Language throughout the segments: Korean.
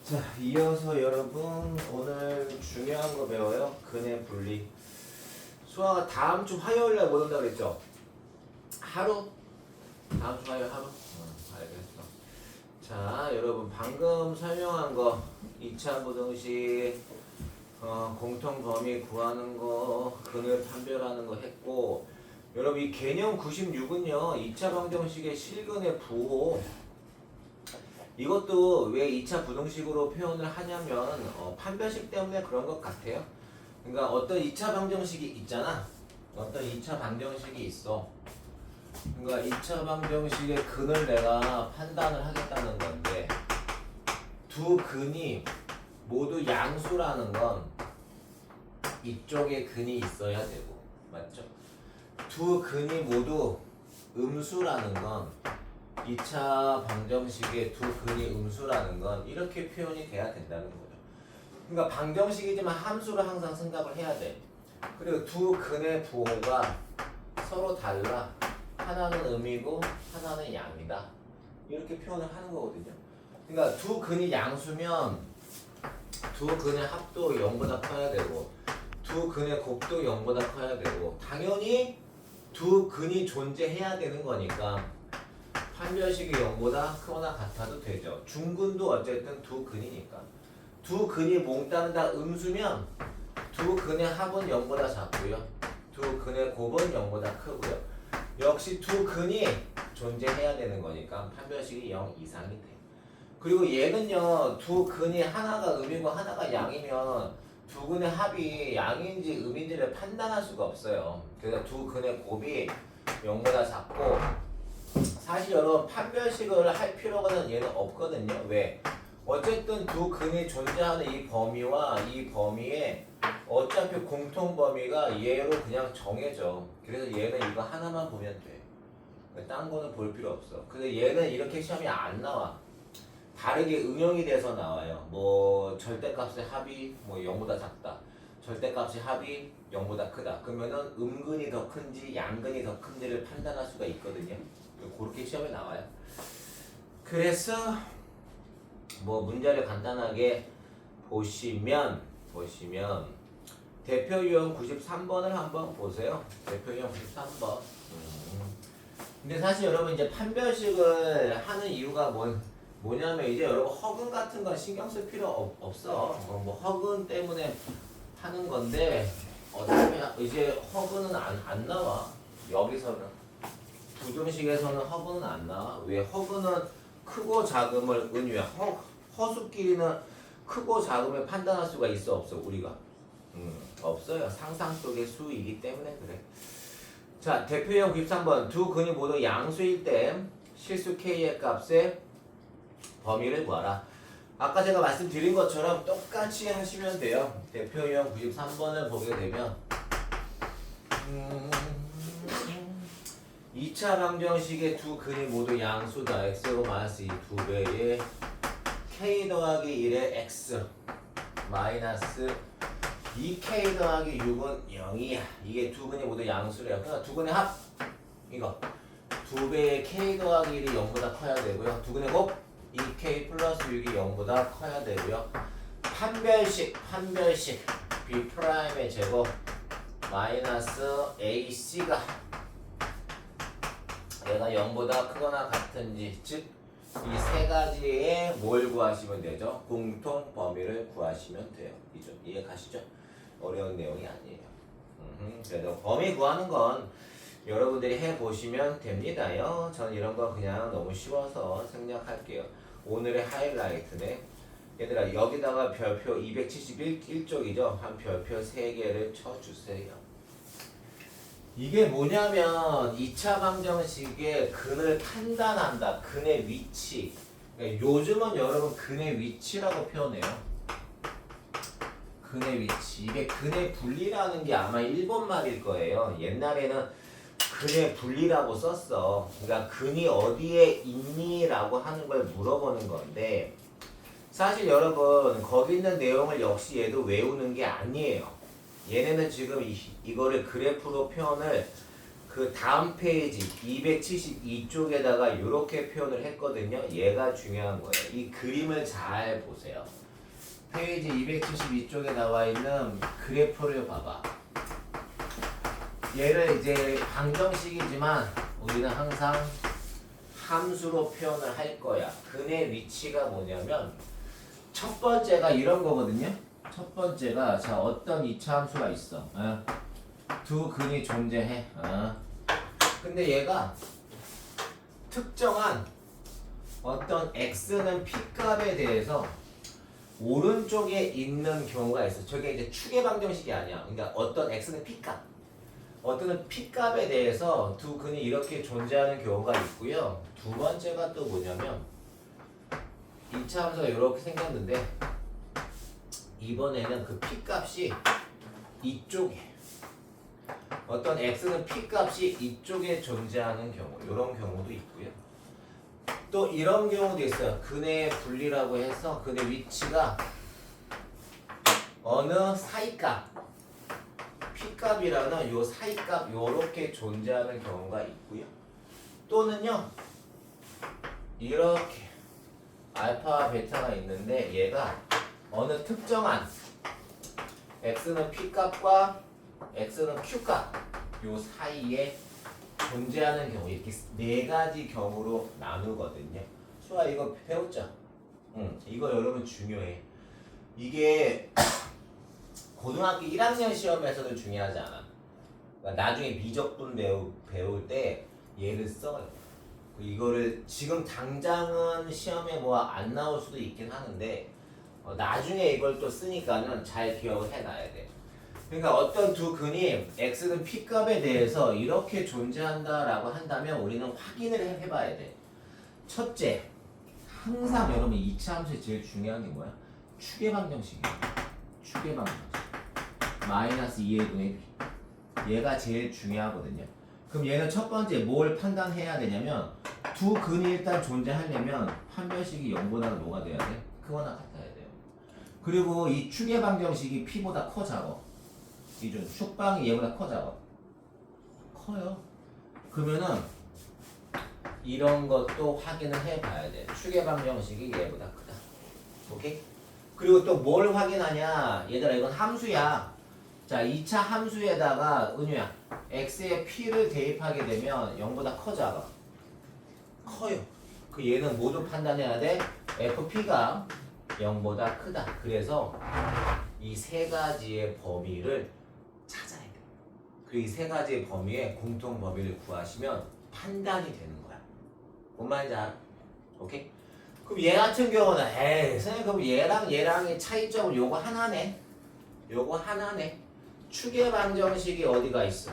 자, 이어서 여러분 오늘 중요한 거 배워요. 근의 분리. 수아가 다음 주 화요일 날 못 온다 그랬죠? 하루? 다음 주 화요일 하루? 알겠어. 자, 여러분 방금 설명한 거 2차 부등식 공통 범위 구하는 거, 근을 판별하는 거 했고, 여러분 이 개념 96은요 2차 방정식의 실근의 부호, 이것도 왜 2차 부등식으로 표현을 하냐면 판별식 때문에 그런 것 같아요. 그러니까 어떤 2차 방정식이 있잖아. 어떤 2차 방정식이 있어. 그러니까 2차 방정식의 근을 내가 판단을 하겠다는 건데, 두 근이 모두 양수라는 건 이쪽에 근이 있어야 되고, 맞죠? 두 근이 모두 음수라는 건 2차 방정식의 두 근이 음수라는 건 이렇게 표현이 돼야 된다는 거죠. 그러니까 방정식이지만 함수를 항상 생각을 해야 돼. 그리고 두 근의 부호가 서로 달라. 하나는 음이고 하나는 양이다. 이렇게 표현을 하는 거거든요. 그러니까 두 근이 양수면 두 근의 합도 0보다 커야 되고, 두 근의 곱도 0보다 커야 되고, 당연히 두 근이 존재해야 되는 거니까 판별식이 0보다 크거나 같아도 되죠. 중근도 어쨌든 두 근이니까. 두 근이 몽땅 다 음수면 두 근의 합은 0보다 작고요. 두 근의 곱은 0보다 크고요. 역시 두 근이 존재해야 되는 거니까 판별식이 0 이상이 돼. 그리고 얘는요, 두 근이 하나가 음이고 하나가 양이면 두 근의 합이 양인지 음인지를 판단할 수가 없어요. 그래서 두 근의 곱이 0보다 작고, 사실 여러분 판별식을 할 필요가 얘는 없거든요. 왜? 어쨌든 두 근이 존재하는 이 범위와 이 범위에 어차피 공통 범위가 얘로 그냥 정해져. 그래서 얘는 이거 하나만 보면 돼. 딴 거는 볼 필요 없어. 근데 얘는 이렇게 시험이 안 나와. 다르게 응용이 돼서 나와요. 뭐 절대값의 합이 뭐 0보다 작다. 절대값의 합이 0보다 크다. 그러면은 음근이 더 큰지 양근이 더 큰지를 판단할 수가 있거든요. 그렇게 시험에 나와요. 그래서 뭐 문제를 간단하게 보시면 대표 유형 93번을 한번 보세요. 대표 유형 93번. 근데 사실 여러분 이제 판별식을 하는 이유가 뭐냐면 이제 여러분 허근 같은 건 신경 쓸 필요 없어. 뭐 허근 때문에 하는 건데 어차피 이제 허근은 안 나와. 여기서는 부등식에서는 허근은 안 나와. 왜? 허근은 크고 작음을 은유야. 허수끼리는 크고 작음을 판단할 수가 있어 없어 우리가? 없어요. 상상 속의 수이기 때문에 그래. 자, 대표형 93번. 두 근이 모두 양수일 때 실수 k의 값의 범위를 구하라. 아까 제가 말씀드린 것처럼 똑같이 하시면 돼요. 대표형 93번을 보게 되면 2차 방정식의 두 근이 모두 양수다. x로 마이너스 2배의 k 더하기 1의 x 마이너스 2k 더하기 6은 0이야. 이게 두 근이 모두 양수래요. 그러니까 두 근의 합 이거 2배의 k 더하기 1이 0보다 커야 되고요. 두 근의 곱 2k 플러스 6이 0보다 커야 되고요. 판별식 B'의 제곱 마이너스 AC가 얘가 0보다 크거나 같은지, 즉 이 세 가지에 뭘 구하시면 되죠? 공통 범위를 구하시면 돼요. 이해 가시죠? 어려운 내용이 아니에요. 그래도 범위 구하는 건 여러분들이 해보시면 됩니다요. 저는 이런 거 그냥 너무 쉬워서 생략할게요. 오늘의 하이라이트네. 얘들아, 여기다가 별표 271쪽이죠? 한 별표 3개를 쳐주세요. 이게 뭐냐면 2차 방정식의 근을 판단한다. 근의 위치. 그러니까 요즘은 여러분 근의 위치라고 표현해요. 근의 위치. 이게 근의 분리라는 게 아마 일본 말일 거예요. 옛날에는 근의 분리라고 썼어. 그러니까 근이 어디에 있니? 라고 하는 걸 물어보는 건데, 사실 여러분 거기 있는 내용을 역시 얘도 외우는 게 아니에요. 얘네는 지금 이거를 그래프로 표현을 그 다음 페이지 272쪽에다가 이렇게 표현을 했거든요. 얘가 중요한 거예요. 이 그림을 잘 보세요. 페이지 272쪽에 나와 있는 그래프를 봐봐. 얘를 이제 방정식이지만 우리는 항상 함수로 표현을 할 거야. 근의 위치가 뭐냐면 첫 번째가 이런 거거든요. 첫 번째가 자 어떤 2차 함수가 있어. 두 근이 존재해. 근데 얘가 특정한 어떤 x는 p값에 대해서 오른쪽에 있는 경우가 있어. 저게 이제 추계 방정식이 아니야. 그러니까 어떤 x는 p값, 어떤 p값에 대해서 두 근이 이렇게 존재하는 경우가 있고요. 두 번째가 또 뭐냐면 2차 함수가 이렇게 생겼는데 이번에는 그 p값이 이쪽에 어떤 x는 p값이 이쪽에 존재하는 경우, 이런 경우도 있고요. 또 이런 경우도 있어요. 근의 분리라고 해서 근의 위치가 어느 사이값, p값이라는 요 사이값 요렇게 존재하는 경우가 있고요. 또는요, 이렇게 알파와 베타가 있는데 얘가 어느 특정한 x는 p값과 x는 q값 요 사이에 존재하는 경우, 이렇게 네 가지 경우로 나누거든요. 수아 이거 배웠죠? 이거 여러분 중요해. 이게 고등학교 1학년 시험에서도 중요하지 않아. 그러니까 나중에 미적분 배울 때 얘를 써요. 이거를 지금 당장은 시험에 뭐 안 나올 수도 있긴 하는데 나중에 이걸 또 쓰니까는 잘 기억을 해놔야 돼. 그러니까 어떤 두 근이 x는 p값에 대해서 이렇게 존재한다라고 한다면 우리는 확인을 해봐야 돼. 첫째, 항상 여러분 2차 함수에 제일 중요한 게 뭐야? 추계 방정식이야. 추계 방정식. 마이너스 2의 분의 b. 얘가 제일 중요하거든요. 그럼 얘는 첫 번째 뭘 판단해야 되냐면 두 근이 일단 존재하려면 판별식이 0보다 뭐가 돼야 돼? 크거나 같아야 돼요. 그리고 이 추계 방정식이 p보다 커 작아. 기준 축방이 얘보다 커 작아. 커요. 그러면은 이런 것도 확인을 해봐야 돼. 추계 방정식이 얘보다 크다. 오케이? 그리고 또 뭘 확인하냐? 얘들아 이건 함수야. 자 2차 함수에다가 은유야 x의 p를 대입하게 되면 0보다 커 작아. 커요. 그 얘는 모두 판단해야 돼. fp가 0보다 크다. 그래서 이 세 가지의 범위를 찾아야 돼. 그 이 세 가지의 범위의 공통 범위를 구하시면 판단이 되는 거야. 뭔 말인지 알아? 오케이? 그럼 얘 같은 경우는 에이 선생님 그럼 얘랑의 차이점은 요거 하나네. 요거 하나네. 추계 방정식이 어디가 있어?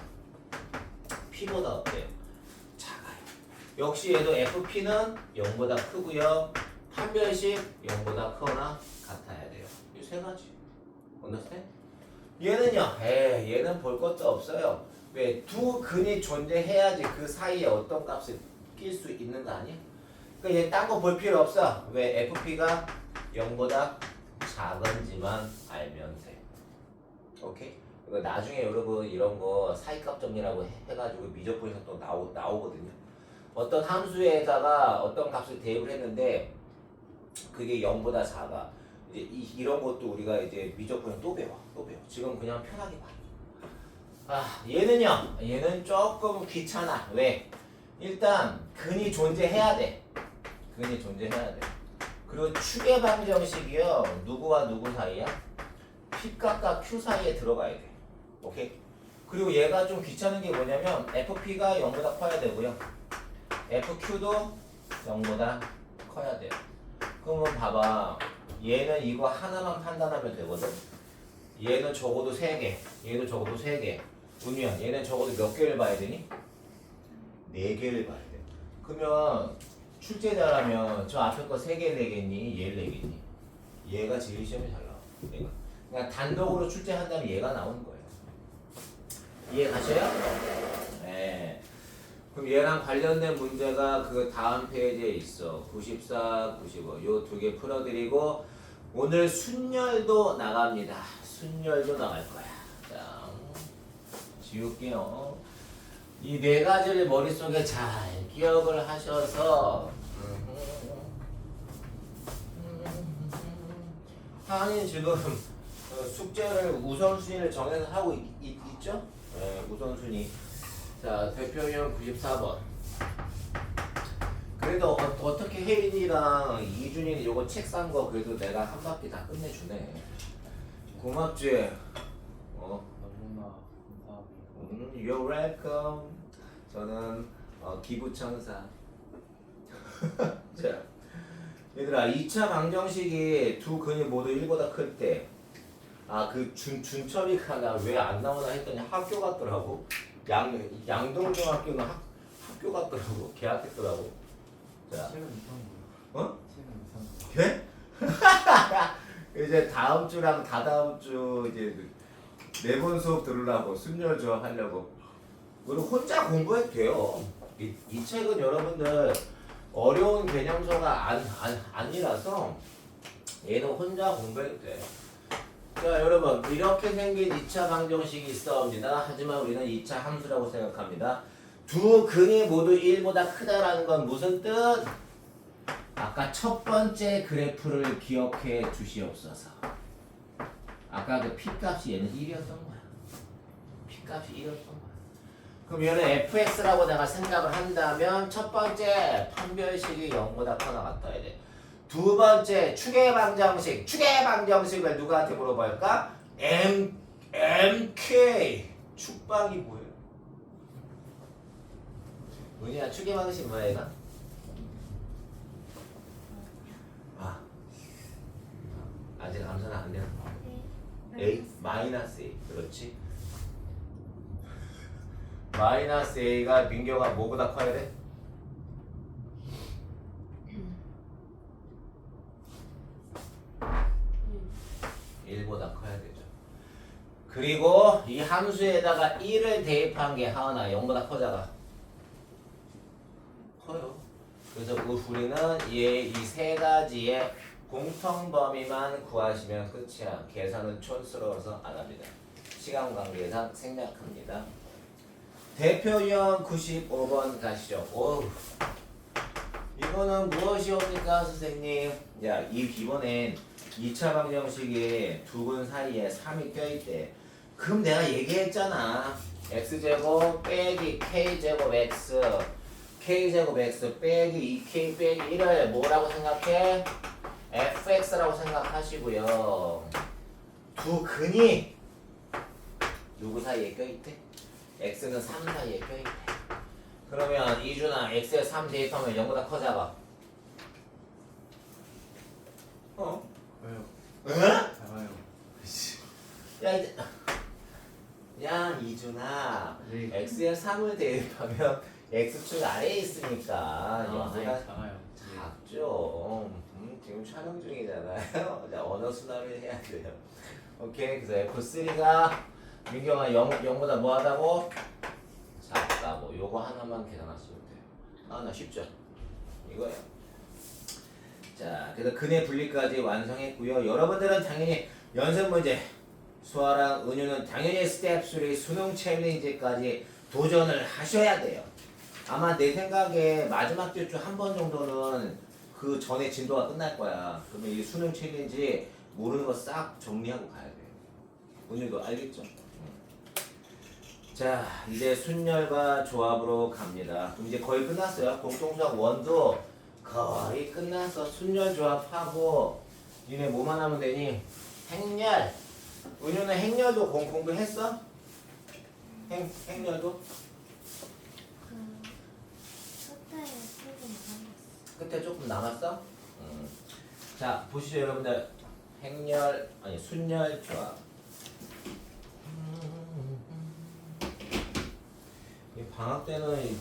p보다 어때요? 작아요. 역시 얘도 fp는 0보다 크고요. 판별식 0보다 크거나 같아야 돼요. 이 세 가지. understand? 얘는요, 얘는 볼 것도 없어요. 왜? 두 근이 존재해야지 그 사이에 어떤 값을 낄 수 있는 거 아니야? 그러니까 얘 딴 거 볼 필요 없어. 왜? FP가 0보다 작은지만 알면 돼. 오케이? 그러니까 나중에 여러분 이런 거 사이값 정리라고 해가지고 미적분에서 또 나오거든요. 어떤 함수에다가 어떤 값을 대입을 했는데 그게 0보다 작아. 이제 이런 것도 우리가 이제 미적분에 또 배워. 지금 그냥 편하게 봐. 얘는 조금 귀찮아. 왜? 일단 근이 존재해야 돼. 그리고 추계 방정식이요. 누구와 누구 사이야? p값과 q 사이에 들어가야 돼. 오케이? 그리고 얘가 좀 귀찮은 게 뭐냐면 fp가 0보다 커야 되고요. fq도 0보다 커야 돼요. 그러면 봐봐. 얘는 이거 하나만 판단하면 되거든. 얘는 적어도 3개. 얘도 적어도 3개. 운면 얘는 적어도 몇 개를 봐야 되니? 4개를 봐야 돼. 그러면 출제자라면 저 앞에 거 3개를 내겠니? 얘를 내겠니? 얘가 제일 시험이 잘 나와. 얘가. 그러니까 단독으로 출제한다면 얘가 나오는 거예요. 이해 가셔요? 네. 그럼 얘랑 관련된 문제가 그 다음 페이지에 있어. 94, 95. 요 2개 풀어드리고 오늘 순열도 나갑니다. 순열도 나갈 거야. 자, 지울게요. 이 네 가지를 머릿속에 잘 기억을 하셔서 하은이 지금 숙제를 우선순위를 정해서 하고 있죠? 네, 우선순위. 자, 대표형 94번. 그래도 어떻게 혜린이랑 이준이는 요거 책 산 거 그래도 내가 한 바퀴 다 끝내주네. 고맙지? 너무나 감사합니다. You're welcome. 저는 기부천사. 자, 얘들아 2차 방정식이 두 근이 모두 1보다 클 때 그 준철이가 나 왜 안 나오나 했더니 학교 갔더라고. 양동중학교는 학교 갔더라고. 개학했더라고. 자, 책은 이상한 거예요. 책은 이상한 개? 이제 다음 주랑 다다음 주 이제 네 번 수업 들으려고 순열 조합 하려고. 그리고 혼자 공부해도 돼요. 이 책은 여러분들 어려운 개념서가 아니라서 얘는 혼자 공부해도 돼. 자, 여러분 이렇게 생긴 2차 방정식이 있어옵니다. 하지만 우리는 2차 함수라고 생각합니다. 두 근이 모두 1보다 크다라는 건 무슨 뜻? 아까 첫 번째 그래프를 기억해 주시옵소서. 아까 그 P값이 얘는 1이었던 거야. P값이 1이었던 거야. 그럼 얘는 fx라고 내가 생각을 한다면 첫 번째 판별식이 0보다 커나 같아야 돼. 두 번째 추계방정식을 누구한테 물어볼까? MK 축방이 뭐예요? 은희야 추계방정식 뭐야 얘가? 아직 암산은 안 되나? A 마이너스 A 그렇지. 마이너스 A가 민교가 뭐보다 커야 돼? 1보다 커야 되죠. 그리고 이 함수에다가 1을 대입한 게 하나 0보다 커잖아. 커요. 그래서 우리는 이 세 가지의 공통 범위만 구하시면 끝이야. 계산은 촌스러워서 안 합니다. 시간 관계상 생략합니다. 대표형 95번 가시죠. 오, 이거는 무엇이옵니까 선생님? 야, 이번엔 2차 방정식에 두 근 사이에 3이 껴있대. 그럼 내가 얘기했잖아. x제곱 빼기 k제곱 x k제곱 x 빼기 2k 빼기 1을 뭐라고 생각해? fx라고 생각하시고요. 두 근이 누구 사이에 껴있대? x는 3 사이에 껴있대. 그러면 이준아 x에 3 대입하면 0보다 커져봐. 왜요? 응? 작아요. 야 이준아 네. x에 3을 대입하면 x축 아래에 있으니까 0보다 작아요. 작죠. 지금 촬영 중이잖아요. 자, 언어 순환을 해야 돼요. 오케이. 그래서 F3가 민경아 0보다 뭐 하다고? 작다고. 요거 하나만 계산하시면 돼요. 나 쉽죠? 이거예요. 자, 그래서 근의 분리까지 완성했고요. 여러분들은 당연히 연습 문제, 수아랑 은유는 당연히 스텝 3 수능 챌린지까지 도전을 하셔야 돼요. 아마 내 생각에 마지막 주 한 번 정도는 그 전에 진도가 끝날 거야. 그러면 이 수능 챌린지 모르는 거 싹 정리하고 가야 돼요. 은유도 알겠죠? 자, 이제 순열과 조합으로 갑니다. 그럼 이제 거의 끝났어요. 공통수학 1도 거의 끝나서 순열 조합하고 니네 뭐만 하면 되니? 행렬. 은유는 행렬도 공부했어? 행렬도? 끝에 조금 남았어? 자, 보시죠 여러분들. 행렬 아니 순열 조합. 이 방학 때는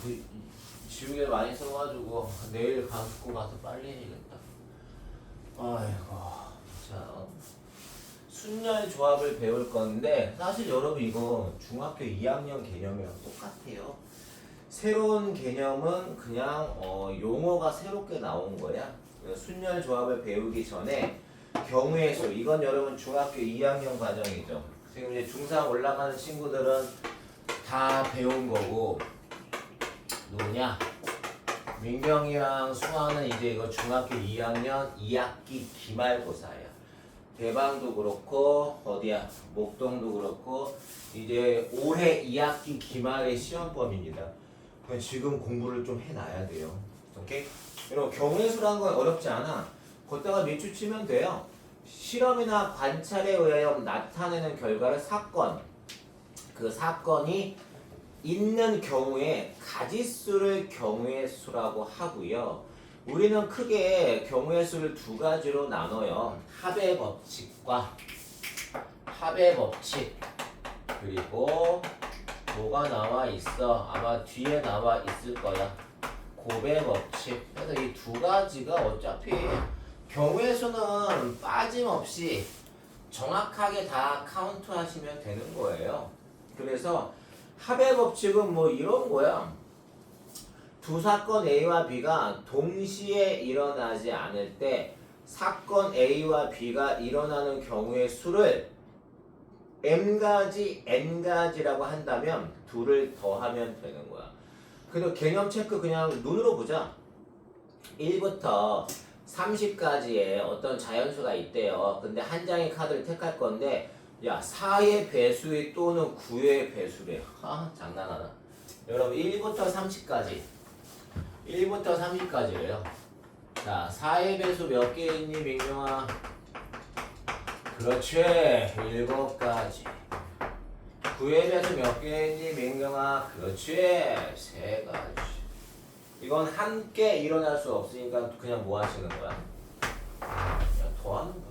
지우개를 많이 써가지고 내일 갖고 가서 빨리 해야겠다. 아이고. 자, 순열 조합을 배울 건데 사실 여러분 이거 중학교 2학년 개념이랑 똑같아요. 새로운 개념은 그냥 용어가 새롭게 나온 거야. 순열 조합을 배우기 전에 경우의 수, 이건 여러분 중학교 2학년 과정이죠. 지금 이제 중3 올라가는 친구들은 다 배운 거고 누구냐? 민경이랑 수아는 이제 이거 중학교 2학년 2학기 기말고사야. 대방도 그렇고 어디야? 목동도 그렇고 이제 올해 2학기 기말의 시험범입니다. 그럼 지금 공부를 좀 해놔야 돼요. 오케이? 여러분 경우의 수라는 건 어렵지 않아. 걷다가 밑줄 치면 돼요. 실험이나 관찰에 의하여 나타내는 결과를 사건, 그 사건이 있는 경우에 가지수를 경우의 수라고 하고요. 우리는 크게 경우의 수를 두 가지로 나눠요. 합의 법칙과 합의 법칙, 그리고 뭐가 나와 있어? 아마 뒤에 나와 있을 거야. 곱의 법칙. 그래서 이 두 가지가 어차피 경우의 수는 빠짐없이 정확하게 다 카운트 하시면 되는 거예요. 그래서 합의 법칙은 뭐 이런 거야. 두 사건 A와 B가 동시에 일어나지 않을 때 사건 A와 B가 일어나는 경우의 수를 m가지, n가지라고 한다면 둘을 더하면 되는 거야. 그리고 개념 체크 그냥 눈으로 보자. 1부터 30까지의 어떤 자연수가 있대요. 근데 한 장의 카드를 택할 건데 야 4의 배수의 또는 9의 배수래. 아 장난하나. 여러분 1부터 30까지 1부터 30까지래요. 자 4의 배수 몇 개 있니 민경아? 그렇지 7가지. 9의 배수 몇 개 있니 민경아? 그렇지 3가지. 이건 함께 일어날 수 없으니까 그냥 뭐 하시는 거야? 그냥 더하는 거야.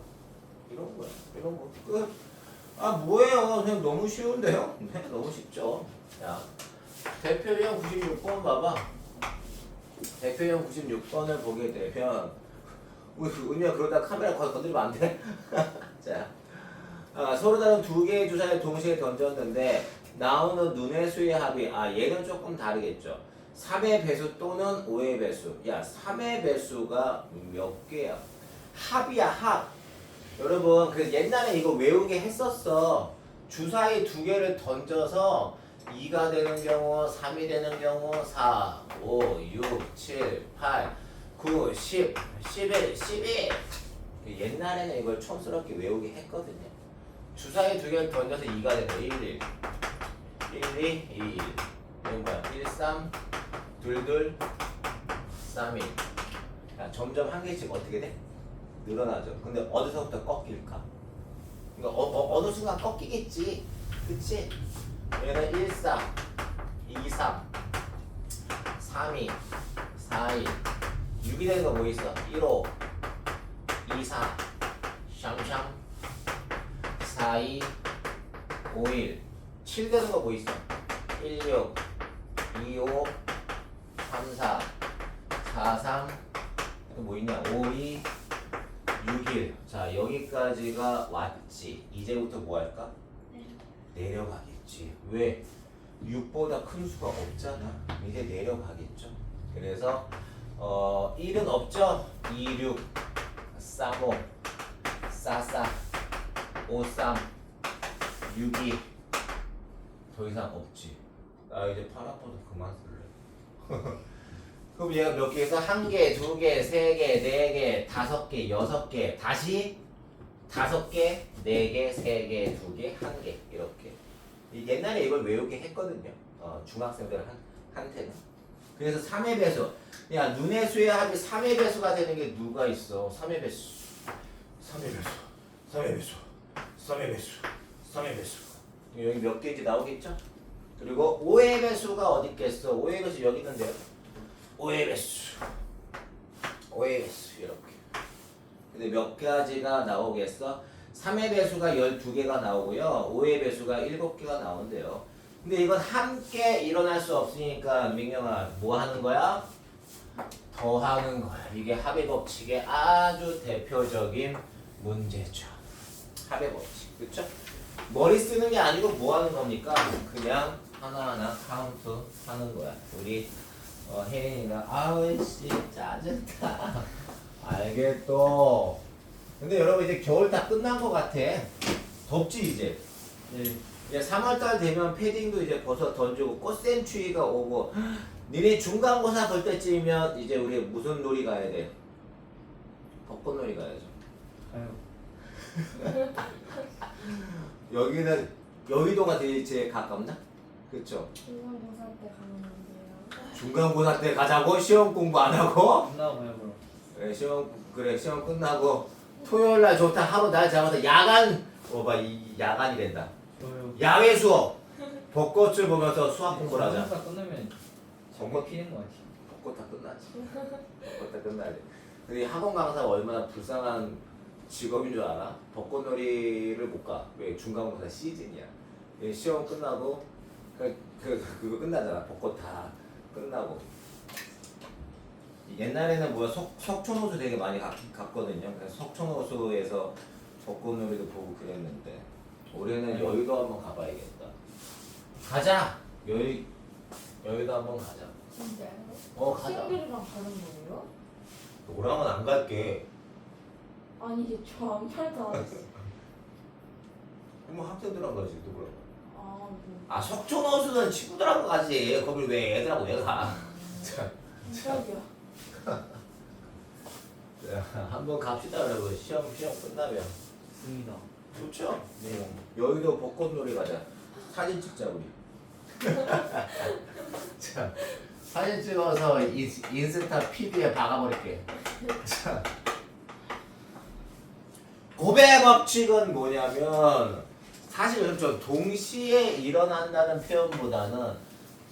이런 거야. 이런 거. 끝. 아 뭐예요? 그냥 너무 쉬운데요? 네, 너무 쉽죠. 자, 대표형 96번 봐봐. 대표형 96번을 보게 되면 우리 은희야 그러다 카메라 건드리면 안 돼? 자, 서로 다른 두 개의 주사를 동시에 던졌는데 나오는 눈의 수의 합이 얘는 조금 다르겠죠. 3의 배수 또는 5의 배수. 야 3의 배수가 몇 개야? 합이야 합. 여러분 그 옛날에 이거 외우게 했었어. 주사위 두 개를 던져서 2가 되는 경우, 3이 되는 경우, 4, 5, 6, 7, 8, 9, 10, 11, 12. 옛날에는 이걸 촌스럽게 외우게 했거든요. 주사위 두 개를 던져서 2가 되는 거 1, 1, 1, 2, 2, 1. 이건 뭐야? 1, 3, 2, 2, 3, 1. 야, 점점 한 개씩 어떻게 돼? 늘어나죠. 근데 어디서부터 꺾일까? 그러니까 어느 순간 꺾이겠지. 그치? 얘는 1, 4, 2, 3, 3, 2, 4, 1. 6이 되는 거 뭐 있어? 1, 5, 2, 4, 샹샹, 4, 2, 5, 1. 7 되는 거 뭐 있어? 1, 6, 2, 5, 3, 4, 4, 3. 또 뭐 있냐? 5, 2, 6, 1. 자, 여기까지가 왔지. 이제부터 뭐 할까? 내려가겠지. 왜? 6보다 큰 수가 없잖아. 이제 내려가겠죠. 그래서 1은 없죠. 2, 6, 3, 5, 4, 4, 5, 3, 6, 2. 더 이상 없지. 나 이제 팔 아파서 그만 쓸래. 그럼 얘가 몇 개에서 한 개, 두 개, 세 개, 네 개, 다섯 개, 여섯 개, 다시 다섯 개, 네 개, 세 개, 두 개, 한 개 이렇게. 옛날에 이걸 외우게 했거든요. 중학생들한테는. 그래서 3의 배수. 야 눈의 수의 합이 3의 배수가 되는 게 누가 있어? 3의 배수. 3의 배수. 3의 배수. 3의 배수. 3의 배수. 여기 몇 개인지 나오겠죠? 그리고 5의 배수가 어디 있겠어? 5의 배수 여기 있는데요. 5의 배수. 5의 배수 이렇게. 근데 몇 가지가 나오겠어? 3의 배수가 12개가 나오고요. 5의 배수가 7개가 나온대요. 근데 이건 함께 일어날 수 없으니까 민경아 뭐 하는 거야? 더하는 거야. 이게 합의 법칙의 아주 대표적인 문제죠. 합의 법칙. 그쵸? 머리 쓰는 게 아니고 뭐 하는 겁니까? 그냥 하나하나 카운트 하는 거야. 우리 혜린이가 아우씨 짜증나. 알겠어. 근데 여러분 이제 겨울 다 끝난 것 같아. 덥지 이제. 이제 3월달 되면 패딩도 이제 벗어 던지고 꽃샘추위가 오고 니네 중간고사 볼 때쯤이면 이제 우리 무슨 놀이 가야 돼? 벚꽃놀이 가야죠. 가요. 여기는 여의도가 제일 가깝나? 그쵸? 중간고사 때 가면 안 돼요? 중간고사 때 가자고? 시험 공부 안 하고? 끝나고 가요 그럼. 그래 시험 끝나고 토요일날 좋다 하루 날 잡아서 야간 이 야간이 된다. 저요. 야외 수업 벚꽃을 보면서 수학 공부를 하자. 중간고사 끝나면 정말 피는 거 같아. 벚꽃 다 끝나지. 벚꽃 다 끝나지. 근데 학원 강사가 얼마나 불쌍한 직업인 줄 알아? 벚꽃놀이를 못 가. 왜? 중간고사 시즌이야. 시험 끝나고 그거 끝나잖아. 벚꽃 다 끝나고. 옛날에는 뭐야 석촌호수 되게 많이 갔거든요. 그래서 석촌호수에서 벚꽃놀이도 보고 그랬는데 올해는 여의도 한번 가봐야겠다. 가자. 여의도 한번 가자. 진짜요? 가자. 친구들이랑 가는 거예요? 너랑은 안 갈게. 아니 이게 저 아무 말도 안 했어요. 그럼 학생들랑 가지 누구랑? 아 네. 아 석촌호수는 친구들하고 가지. 거길 왜 애들하고 왜 가? 자, 깜짝이야. 한번 갑시다 여러분. 시험 끝나면. 좋습니다. 좋죠? 네. 여의도 벚꽃놀이 가자. 사진 찍자 우리. 자, 사진 찍어서 인스타 PD에 박아버릴게. 자, 고백 법칙은 뭐냐면 사실은 저 동시에 일어난다는 표현보다는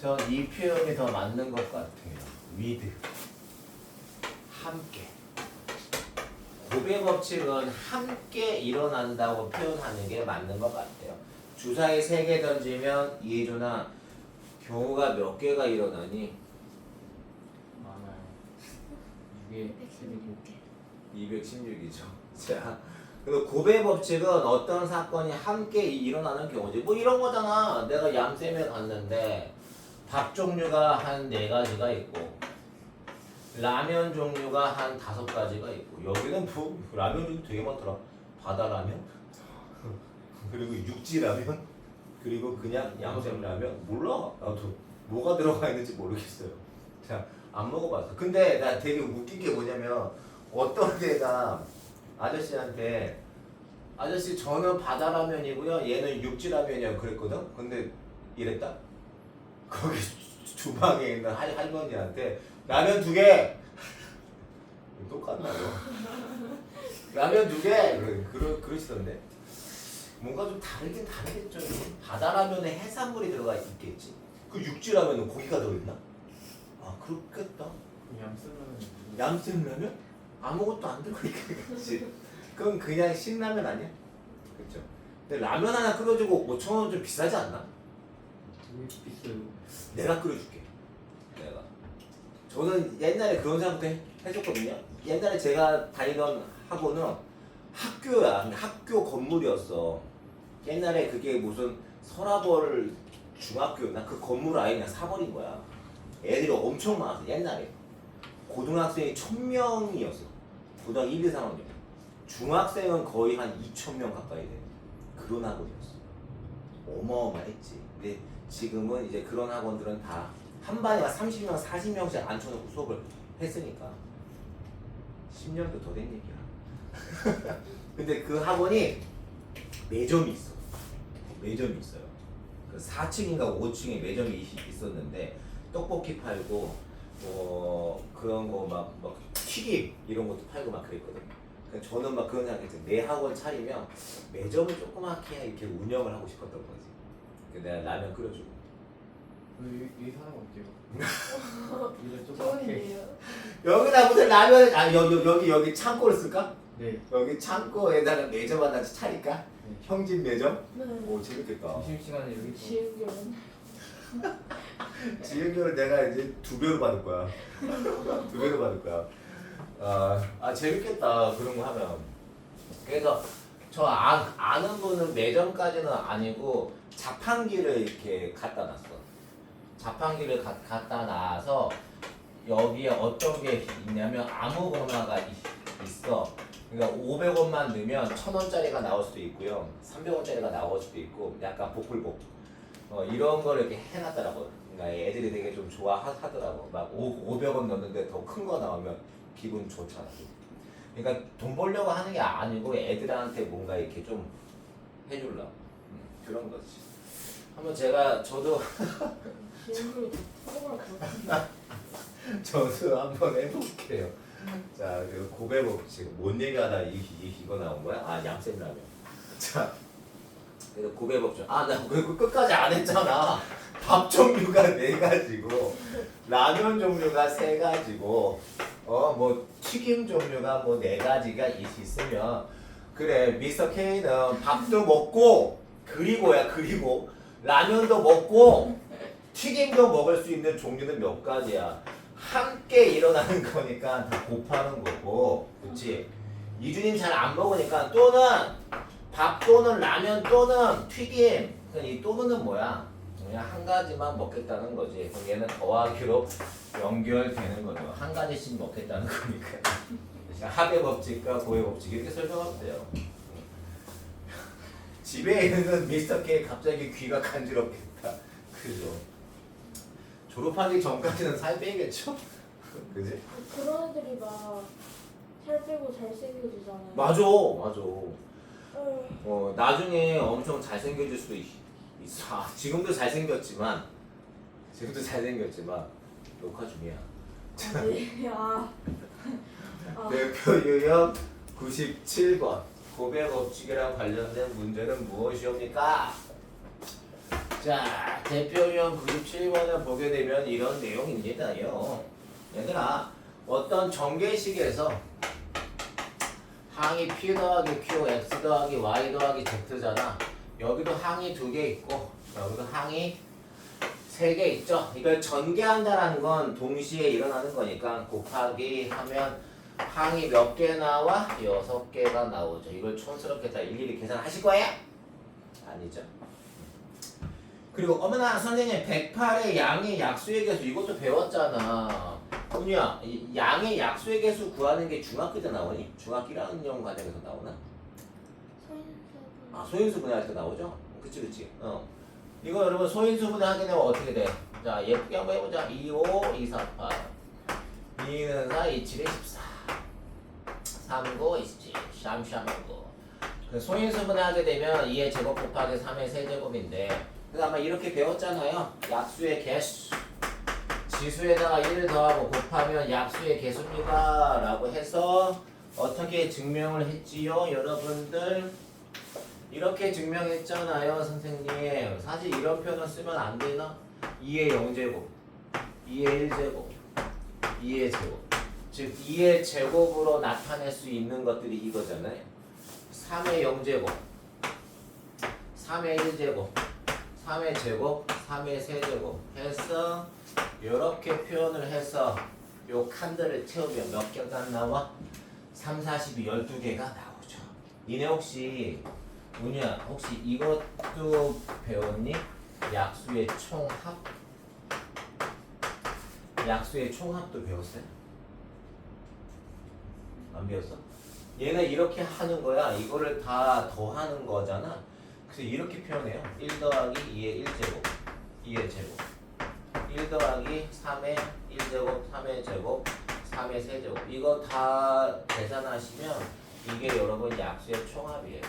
전 이 표현이 더 맞는 것 같아요. with 함께. 고백 법칙은 함께 일어난다고 표현하는 게 맞는 것 같아요. 주사위 3개 던지면 이해준아 경우가 몇 개가 일어나니? 많아요. 6에 116개. 216이죠. 자, 그리고 고백 법칙은 어떤 사건이 함께 일어나는 경우지. 뭐 이런 거잖아. 내가 얌쌤에 갔는데 밥 종류가 한 4가지가 있고 라면 종류가 한 5가지가 있고 여기는 뭐 라면 종류 되게 많더라. 바다라면 그리고 육지라면 그리고 그냥 얌샘라면 몰라. 나도 뭐가 들어가 있는지 모르겠어요. 자, 안 먹어봤어. 근데 나 되게 웃긴 게 뭐냐면 어떤 데가 아저씨한테 아저씨 저는 바다라면이고요 얘는 육지라면이요 그랬거든. 근데 이랬다. 거기 주방에 있는 할머니한테 라면 2개 똑같나요? 라면 2개 그러시던데 뭔가 좀 다르긴 다르겠죠. 바다라면에 해산물이 들어가 있겠지. 그 육지라면은 고기가 들어있나? 아 그렇겠다. 얌쓰면 얌생라면? 아무것도 안 들어가 있겠지. 그건 그냥 신라면 아니야? 그렇죠. 근데 라면 하나 끓여주고 5,000원 좀 비싸지 않나? 되게 비싸요. 내가 끓여줄게. 내가. 저는 옛날에 그런 생각도 했었거든요. 옛날에 제가 다니던 학원은 학교야. 근데 학교 건물이었어. 옛날에 그게 무슨 서라벌 중학교였나? 그 건물 아예 그냥 사버린 거야. 애들이 엄청 많았어. 옛날에. 고등학생이 1,000명이었어. 고등학교 1, 2, 3학년. 중학생은 거의 한 2,000명 가까이 돼. 그런 학원이었어. 어마어마했지. 근데 지금은 이제 그런 학원들은 다 한 반에 30명, 40명씩 앉혀놓고 수업을 했으니까 10년도 더 된 얘기야. 근데 그 학원이 매점이 있어. 매점이 있어요. 그 4층인가 5층에 매점이 있었는데 떡볶이 팔고 그런 거 막 튀김 이런 것도 팔고 막 그랬거든요. 그러니까 저는 막 그런 생각했어요. 내 학원 차리면 매점을 조그맣게 이렇게 운영을 하고 싶었던 거지. 그래서 내가 라면 끓여주고. 여기 사람 어때요? 이제 조그맣게. 좋은데요? 여기다 무슨 라면 여기 창고를 쓸까? 네. 여기 창고에다가 매점 하나 차릴까? 네. 형진 매점? 네. 오 재밌겠다. 점심시간에 여기서 지은결은 지은료를 내가 이제 2배로 받을 거야. 2배로 받을 거야. 재밌겠다 그런 거 하면. 그래서 저 아는 분은 매점까지는 아니고 자판기를 이렇게 갖다 놨어. 자판기를 갖다 놔서 여기에 어떤 게 있냐면 아무거나가 있어. 그러니까 500원만 넣으면 1,000원짜리가 나올 수도 있고요. 300원짜리가 나올 수도 있고 약간 복불복. 이런 걸 이렇게 해놨더라고. 그러니까 애들이 되게 좀 좋아하더라고. 막 500원 넣는데 더 큰 거 나오면 기분 좋잖아. 그러니까 돈 벌려고 하는 게 아니고 애들한테 뭔가 이렇게 좀 해주려고 그런 거지. 한번 저도 지금도 토론을 그렇게. 저도 한번 해볼게요. 자, 그 고백 법칙 뭔 얘기하다 이거 나온 거야? 아, 얌쌤 라면. 자, 그래서 고백 법칙. 아, 나 그거 끝까지 안 했잖아. 밥 종류가 4가지고 라면 종류가 3가지고 뭐 튀김 종류가 뭐 4가지가 있으면 그래 미스터 K는 밥도 먹고 그리고 라면도 먹고 튀김도 먹을 수 있는 종류는 몇 가지야. 함께 일어나는 거니까 다 곱하는 거고, 그렇지? 이준님 잘 안 먹으니까 또는 밥 또는 라면 또는 튀김. 이 또는은 뭐야? 그냥 한 가지만 먹겠다는 거지. 그럼 얘는 더하기로 연결되는 거죠. 한 가지씩 먹겠다는 거니까. 합의 법칙과 고의 법칙 이렇게 설명하면 돼요. 집에 있는 미스터 K 갑자기 귀가 간지럽겠다. 그죠? 졸업하기 전까지는 살 빼겠죠? 그지? 그런 애들이 막 살 빼고 잘생겨지잖아요. 맞아. 어, 나중에 엄청 잘생겨질 수도 있어. 아, 지금도 잘생겼지만 녹화 중이야. 아니, 대표 유형 97번 고백 법칙이랑 관련된 문제는 무엇이옵니까? 자, 대표 유형 97번을 보게 되면 이런 내용입니다요. 얘들아, 어떤 전개식에서 항이 P 더하기 Q, X 더하기 Y 더하기 Z잖아. 여기도 항이 2개 있고 여기도 항이 3개 있죠. 이걸 전개한다는 건 동시에 일어나는 거니까 곱하기 하면 항이 몇 개 나와? 6개가 나오죠. 이걸 촌스럽게 다 일일이 계산하실 거예요? 아니죠. 그리고 어머나 선생님 108의 양의 약수의 개수 이것도 배웠잖아. 훈이야, 양의 약수의 개수 구하는 게 중학교 때 나오니? 중학교 1학년 과정에서 나오나? 아, 소인수 분해할 때 나오죠? 그치. 이거 여러분 소인수 분해하게 되면 어떻게 돼? 자, 예쁘게 한번 해보자. 2, 5, 2, 4, 8 2는 4, 2, 7, 14 3, 9, 27 샴9 소인수 분해하게 되면 2의 제곱 곱하기 3의 세제곱인데 그래서 아마 이렇게 배웠잖아요. 약수의 개수 지수에다가 1을 더하고 곱하면 약수의 개수입니다 라고 해서 어떻게 증명을 했지요 여러분들? 이렇게 증명했잖아요 선생님. 사실 이런 표현을 쓰면 안 되나? 2의 0제곱 2의 1제곱 2의 제곱 즉 2의 제곱으로 나타낼 수 있는 것들이 이거잖아요. 3의 0제곱 3의 1제곱 3의 제곱 3의 세제곱 해서 이렇게 표현을 해서 요 칸들을 채우면 몇 개가 나와? 3, 42, 12개가 나오죠. 니네 혹시 문희야 혹시 이것도 배웠니? 약수의 총합? 약수의 총합도 배웠어요? 안 배웠어? 얘는 이렇게 하는 거야. 이거를 다 더하는 거잖아. 그래서 이렇게 표현해요. 1 더하기 2의 1제곱 2의 제곱 1 더하기 3의 1제곱 3의 제곱 3의 세제곱 이거 다 계산하시면 이게 여러분 약수의 총합이에요.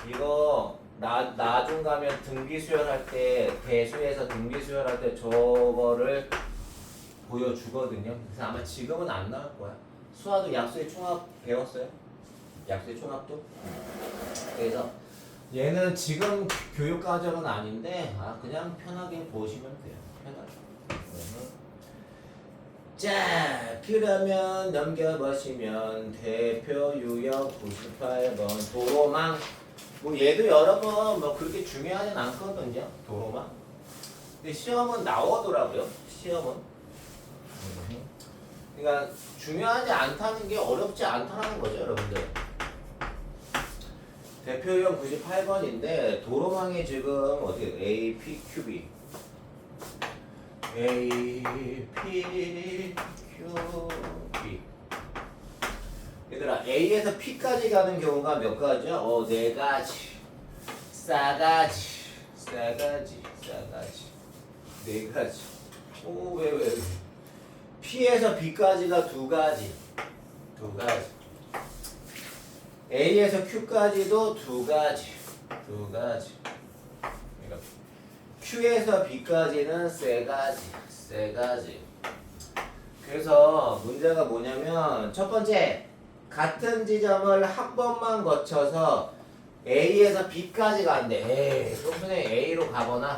이거 나중 가면 등비수열할 때 대수에서 등비수열할 때 저거를 보여주거든요. 그래서 아마 지금은 안 나올 거야. 수화도 약수의 총합 배웠어요? 약수의 총합도? 그래서 얘는 지금 교육과정은 아닌데 그냥 편하게 보시면 돼요. 편하게. 자, 그러면 넘겨보시면 대표 유형 98번 도로망. 뭐 얘도 여러분 뭐 그렇게 중요하진 않거든요. 도로망. 근데 시험은 나오더라고요. 시험은. 그러니까 중요하지 않다는 게 어렵지 않다는 거죠, 여러분들. 대표형 98번인데 도로망이 지금 어떻게 A, P, Q, B A, P, Q, B 얘들아 A에서 P까지 가는 경우가 몇 가지야? 4가지 싸가지 네 가지. 오, 왜? P에서 B까지가 두 가지. 두 가지. A에서 Q까지도 두 가지. 두 가지. 이렇게. Q에서 B까지는 세 가지. 세 가지. 그래서 문제가 뭐냐면 첫 번째 같은 지점을 한 번만 거쳐서 A에서 B까지 간대. 에이, 그럼 그냥 A로 가거나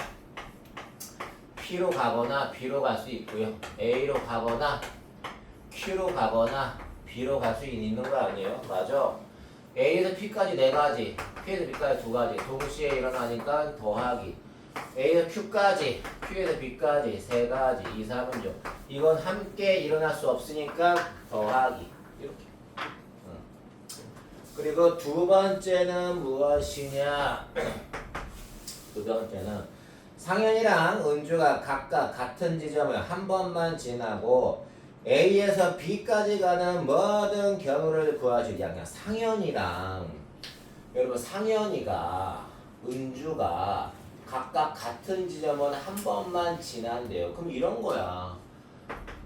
P로 가거나 B로 갈 수 있고요. A로 가거나 Q로 가거나 B로 갈 수 있는 거 아니에요? 맞아. A에서 P까지 네 가지, P에서 B까지 두 가지. 동시에 일어나니까 더하기. A에서 Q까지, Q에서 B까지 세 가지. 2, 3은 죠. 이건 함께 일어날 수 없으니까 더하기. 이렇게. 그리고 두 번째는 무엇이냐? 두 번째는 상현이랑 은주가 각각 같은 지점을 한 번만 지나고 A에서 B까지 가는 모든 경우를 구하시오. 양양 상현이랑 여러분 상현이가 은주가 각각 같은 지점은 한 번만 지난대요. 그럼 이런 거야.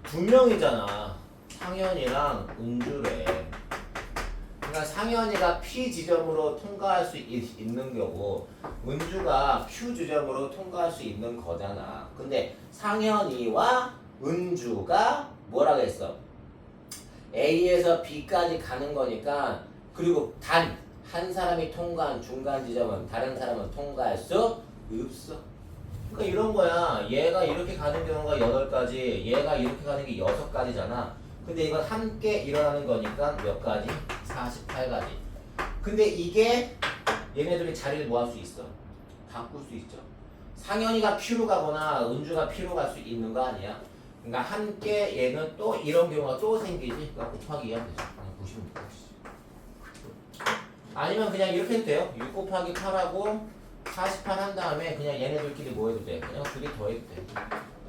두 명이잖아. 상현이랑 은주래. 그러니까 상현이가 P 지점으로 통과할 수 있는 거고 은주가 Q 지점으로 통과할 수 있는 거잖아. 근데 상현이와 은주가 뭐라고 했어? A에서 B까지 가는 거니까 그리고 단 한 사람이 통과한 중간 지점은 다른 사람은 통과할 수 없어. 그러니까 이런 거야. 얘가 이렇게 가는 경우가 8가지, 얘가 이렇게 가는 게 6가지잖아. 근데 이건 함께 일어나는 거니까 몇 가지? 48가지. 근데 이게 얘네들이 자리를 뭐 할 수 있어? 바꿀 수 있죠. 상현이가 Q로 가거나 은주가 P로 갈 수 있는 거 아니야? 그러니까 함께 얘는 또 이런 경우가 또 생기지. 그러니까 곱하기 하면 되죠. 그냥 보시면 돼요. 아니면 그냥 이렇게 해도 돼요. 6 곱하기 8하고 48 한 다음에 그냥 얘네들끼리 뭐 해도 돼? 그냥 둘이 더해도 돼.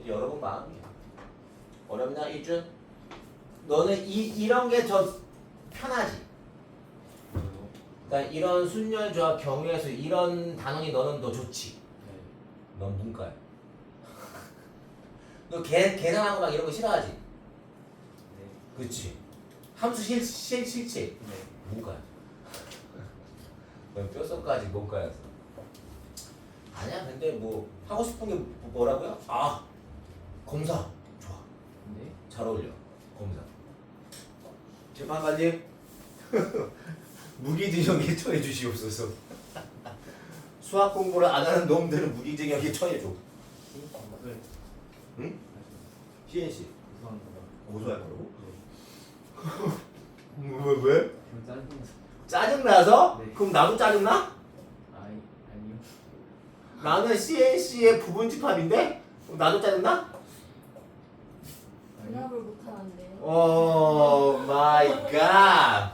여러분 마음이야. 어렵나 이준? 너는 이런 게 더 편하지? 그러니까 이런 순열 조합 경우에서 이런 단원이 너는 더 좋지? 넌 문과야. 너 계산하고 막 이런 거 싫어하지? 네. 그치? 함수 싫지? 네. 문과야. 넌 뼛속까지 문과였어. 아니야 근데 뭐 하고 싶은 게 뭐라고요? 아 검사 좋아. 네. 잘 어울려 검사. 재판관님 무기징역에 처해 주시옵소서. 수학 공부를 안 하는 놈들은 무기징역에 처해 줘. 네. 응? CNC 죄송합니다. 고소할 거라고? 네. 왜? 좀 짜증나서. 짜증나서? 네. 그럼 나도 짜증나? 아니요. 나는 CNC의 부분집합인데? 그럼 나도 짜증나? 아니요. 분합을 못하는데요. 오 마이 갓.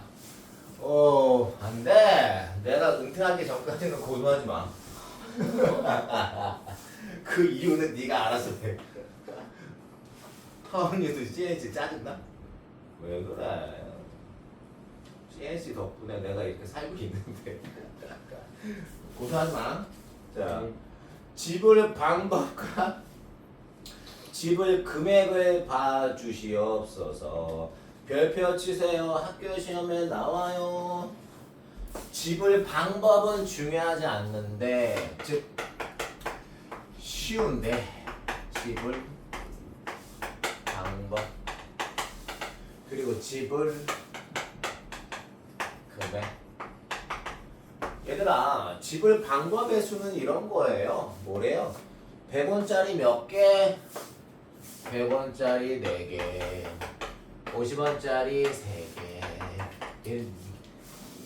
오 안돼. 내가 은퇴하기 전까지는 고소하지 마. 그 이유는 네가 알아서 해. 하원이도 CNC 짜증나? 왜 그래? CNC 덕분에 내가 이렇게 살고 있는데. 고소하지 마. 자, 네. 집을 방법과 집을 금액을 봐주시옵소서. 별표 치세요. 학교 시험에 나와요. 집을 방법은 중요하지 않는데, 즉 쉬운데 집을 방법 그리고 집을 금액. 얘들아, 집을 방법의 수는 이런 거예요. 뭐래요? 100원짜리 몇 개? 100원짜리 4개, 50원짜리 3개.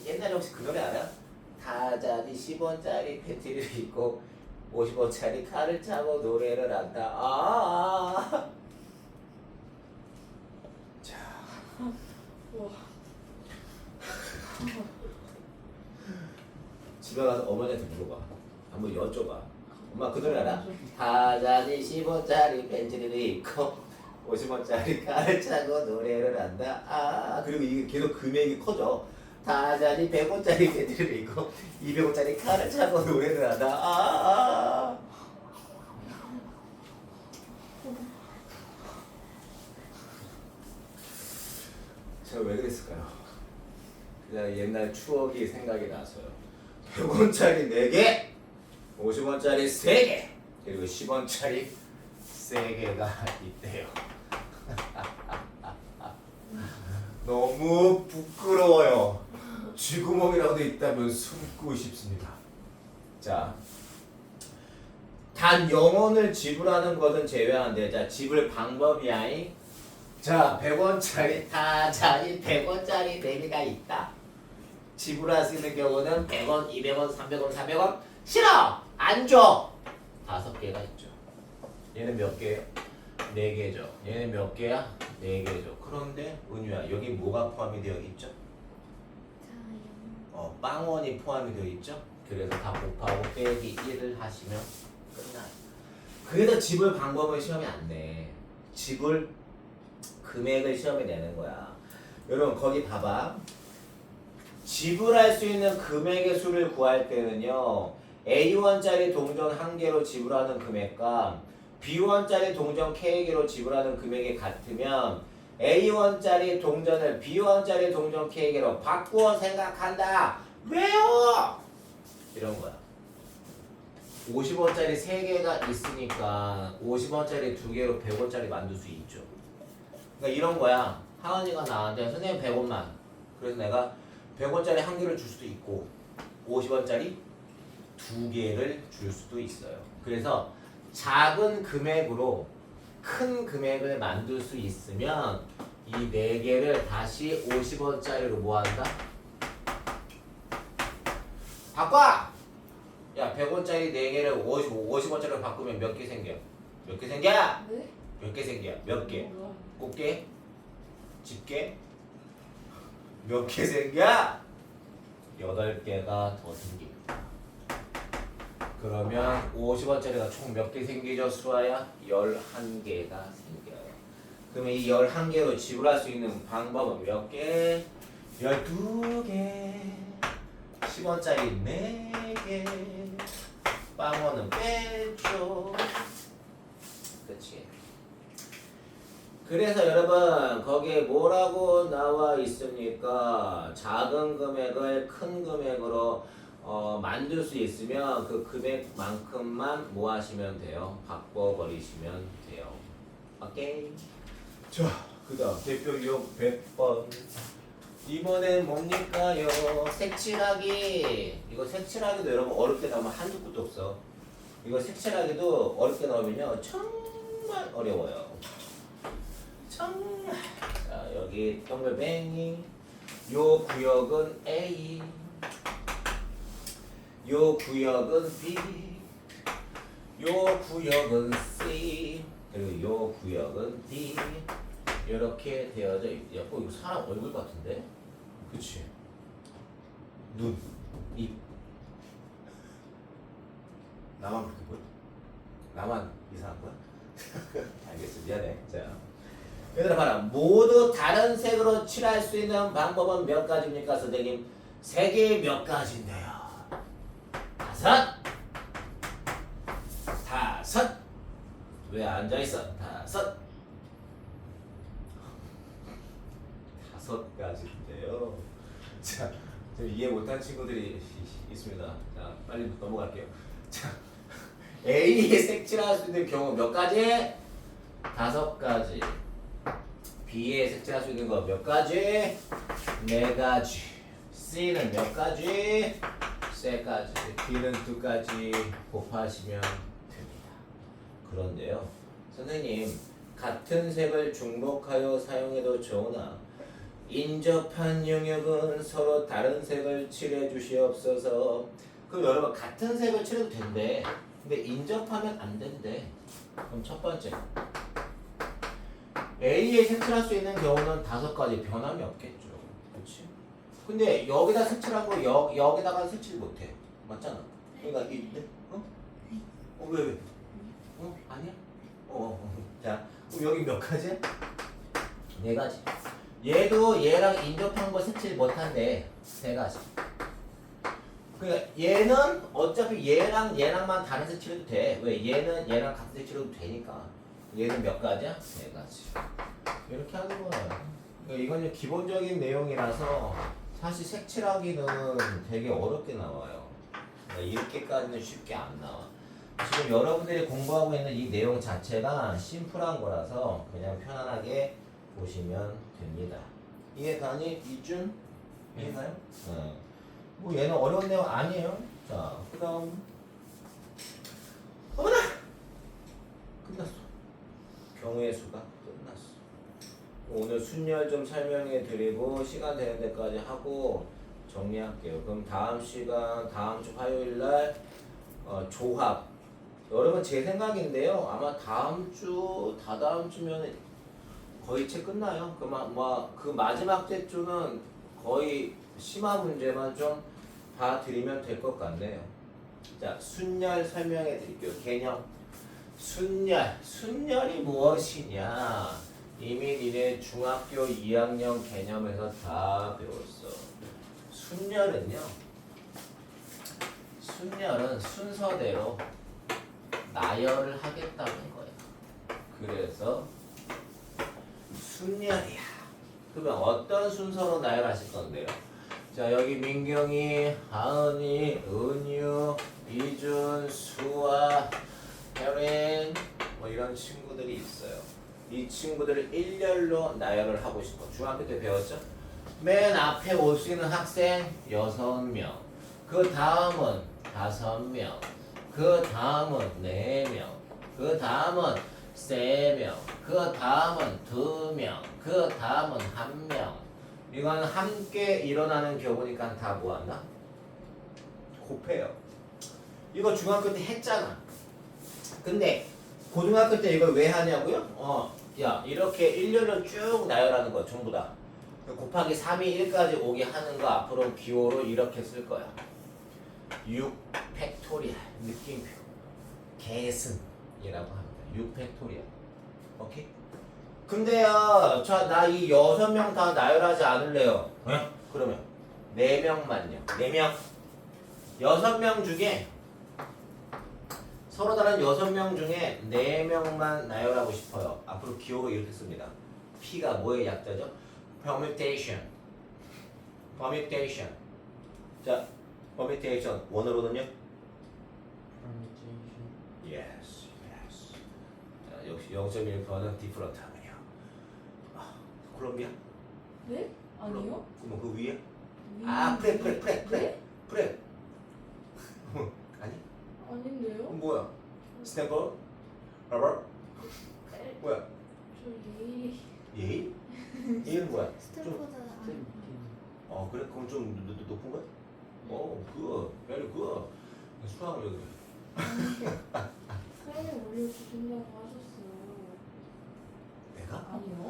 옛날에 혹시 그 노래 알아? 타자니 10원짜리 팬티를 입고 50원짜리 칼을 차고 노래를 한다. 자, 우와. 집에 가서 어머니한테 물어봐. 한번 여쭤봐. 엄마 그 노래 알아? 타자니 10원짜리 팬티를 입고 50원짜리 칼을 차고 노래를 한다. 그리고 이게 계속 금액이 커져. 타자니 100원짜리 팬티를 입고 200원짜리 칼을 차고 노래를 한다. 제가 왜 그랬을까요? 그냥 옛날 추억이 생각이 나서요. 100원짜리 4개, 50원짜리 3개, 그리고 10원짜리 3개가 있대요. 너무 부끄러워요. 쥐구멍이라도 있다면 숨고 싶습니다. 자, 단 0원을 지불하는 것은 제외하는데, 자, 지불 방법이야. 자, 100원짜리 이 100원짜리 4개가 있다. 지불할 수 있는 경우는 100원, 200원, 300원, 400원. 싫어! 안 줘! 5개가 있죠. 얘는 몇 개예요? 4개죠. 얘는 몇 개야? 4개죠. 그런데 은유야, 여기 뭐가 포함이 되어 있죠? 빵원이 포함이 되어 있죠? 그래서 다 곱하고 빼기 1을 하시면 끝나요. 그래서 지불 방법을 시험에 안 내. 지불 금액을 시험에 내는 거야. 여러분 거기 봐봐. 지불할 수 있는 금액의 수를 구할 때는요, A1짜리 동전 1개로 지불하는 금액과 B1짜리 동전 K개로 지불하는 금액이 같으면 A1짜리 동전을 B1짜리 동전 K개로 바꾸어 생각한다. 왜요? 이런 거야. 50원짜리 3개가 있으니까 50원짜리 2개로 100원짜리 만들 수 있죠. 그러니까 이런 거야. 하은이가 나한테 선생님 100원만. 그래서 내가 100원짜리 1개를 줄 수도 있고 50원짜리 2개를 줄 수도 있어요. 그래서 작은 금액으로 큰 금액을 만들 수 있으면 이 4개를 다시 50원짜리로 뭐 한다? 바꿔! 야, 100원짜리 4개를 50원짜리로 바꾸면 몇 개 생겨? 몇 개 생겨? 네? 몇 개 생겨? 몇 개? 뭐야? 꽃게? 집게? 몇 개 생겨? 8개가 더 생깁니다. 그러면 50원짜리가 총 몇 개 생기죠, 수아야? 11개가 생겨요. 그러면 이 11개로 지불할 수 있는 방법은 몇 개? 12개. 10원짜리 4개. 빵원은 빼죠. 그치? 그래서 여러분 거기에 뭐라고 나와 있습니까? 작은 금액을 큰 금액으로 만들 수 있으면 그 금액만큼만 뭐 하시면 돼요? 바꿔버리시면 돼요. 오케이? 자, 그 다음 대표 유형 100번. 이번엔 뭡니까요? 색칠하기. 이거 색칠하기도 여러분 어렵게 나오면 한두 끝도 없어. 이거 색칠하기도 어렵게 나오면요 정말 어려워요. 정말. 자, 여기 동글뱅이. 요 구역은 A, 요 구역은 B, 요 구역은 C, 그리고 요 구역은 D. 이렇게 되어져 있죠. 이거 사람 얼굴 같은데? 그치? 눈, 입. 나만 그렇게 보여? 나만 이상한 거야? 알겠어, 미안해. 자, 얘들아 봐라. 모두 다른 색으로 칠할 수 있는 방법은 몇 가지입니까, 선생님? 색이 몇 가지인데요? 5. 왜 앉아있어? 5가지인데요. 자, 이해 못한 친구들이 있습니다. 자, 빨리 넘어갈게요. 자, A에 색칠할 수 있는 경우 몇 가지? 5가지. B에 색칠할 수 있는 거 몇 가지? 4가지. C는 몇 가지? 3가지. D는 2가지 곱하시면 됩니다. 그런데요, 선생님 같은 색을 중복하여 사용해도 좋으나 인접한 영역은 서로 다른 색을 칠해 주시옵소서. 그럼 여러분 같은 색을 칠해도 된대. 근데 인접하면 안 된대. 그럼 첫 번째, A에 색칠할 수 있는 경우는 5가지, 변함이 없겠죠. 그렇지? 근데 여기다 색칠한 거 여기다가 색칠 못해. 맞잖아. 그러니까 이때 왜? 아니야? 자, 그럼 여기 몇 가지야? 4가지. 얘도 얘랑 인접한 거 색칠 못한대. 3가지. 그러니까 얘는 어차피 얘랑만 다른 색칠해도 돼. 왜? 얘는 얘랑 같은 색칠해도 되니까. 얘는 몇 가지야? 3가지. 이렇게 하는 거야. 이건 기본적인 내용이라서 사실 색칠하기는 되게 어렵게 나와요. 이렇게까지는 쉽게 안 나와. 지금 여러분들이 공부하고 있는 이 내용 자체가 심플한 거라서 그냥 편안하게 보시면 됩니다. 이해가니? 이준? 이해가요? 네. 뭐 얘는 어려운 내용 아니에요. 자, 그 다음 어머나! 끝났어. 경우의 수가 끝났어. 오늘 순열 좀 설명해 드리고 시간 되는 데까지 하고 정리할게요. 그럼 다음 시간 다음 주 화요일 날 조합. 여러분 제 생각인데요. 아마 다음 주 다다음 주면 거의 책 끝나요. 그 마지막 주는 거의 심화 문제만 좀 봐드리면 될 것 같네요. 자, 순열 설명해 드릴게요. 개념. 순열이 무엇이냐? 이미 니네 중학교 2학년 개념에서 다 배웠어. 순열은 순서대로 나열을 하겠다는 거야. 그래서 순열이야. 그러면 어떤 순서로 나열하실 건데요? 자, 여기 민경이, 하은이, 은유, 이준, 수아, 혜린 뭐 이런 친구들이 있어요. 이 친구들을 일렬로 나열을 하고 싶어. 중학교 때 배웠죠? 맨 앞에 올 수 있는 학생 6명. 그 다음은 5명. 그 다음은 4명. 그 다음은 3명. 그 다음은 2명. 그 다음은 1명. 이건 함께 일어나는 경우니까 다 뭐한다? 곱해요. 이거 중학교 때 했잖아. 근데 고등학교 때 이걸 왜 하냐고요? 야, 이렇게 일렬로 쭉 나열하는 거 전부 다. 곱하기 3이 1까지 오게 하는 거 앞으로 기호로 이렇게 쓸 거야. 6 팩토리얼 느낌표 계승이라고 합니다. 6 팩토리얼. 오케이? 근데요, 나 이 6명 다 나열하지 않을래요. 그러면 4명만요. 4명. 6명 중에 서로 다른 6명 중에 4명만 나열하고 싶어요. 앞으로 기호로 이렇게 씁니다. P가 뭐의 약자죠? permutation. 자, permutation 원어로는요? Yes. 자, 역시 0.1%는 different 하네요. 콜롬비아? 네? 아니요? 그럼 그 위에? 네? 프레. 아니? 아닌데요? 그럼 뭐야? 스탠퍼드? 하버드? 뭐야? 저 예의. 예일? 예일은 뭐야? 스탠포드 그래? 그럼 좀 높은 거야? 굿. very good. 수학을 여기. 사장님 올려주신다고 하셨어요. 내가? 아니요?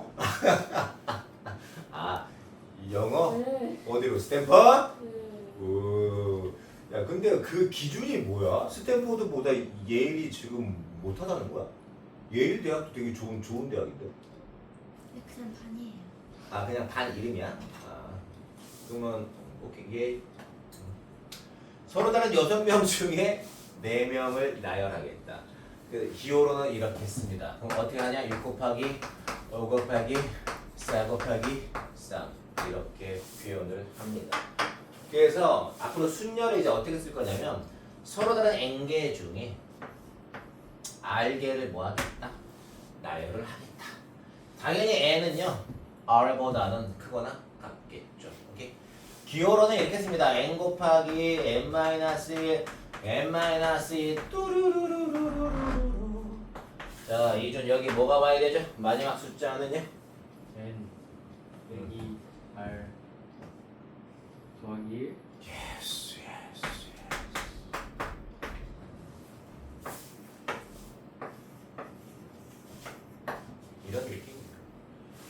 영어? 네. 어디로? 스탠퍼드? 네. 오. 야, 근데 그 기준이 뭐야? 스탠포드보다 예일이 지금 못하다는 거야? 예일 대학도 되게 좋은 대학인데. 그냥 반이에요. 그냥 반 이름이야? 그러면 오케이. 예일. 서로 다른 6명 중에 4명을 나열하겠다. 그 기호로는 이렇게 씁니다. 그럼 어떻게 하냐? 6 곱하기 5 곱하기 4 곱하기 3 이렇게 표현을 합니다. 그래서 앞으로 순열을 이제 어떻게 쓸 거냐면 서로 다른 N개 중에 R개를 뭐 하겠다? 나열을 하겠다. 당연히 N은요 R보다는 크거나 같겠죠. 오케이? 기호로는 이렇게 씁니다. N 곱하기 N-1 N-2 뚜루루루루루루. 자, 이준 여기 뭐가 와야 되죠? 마지막 숫자는요? N 2 R 더하기 1 Yes. 이런 느낌입니다.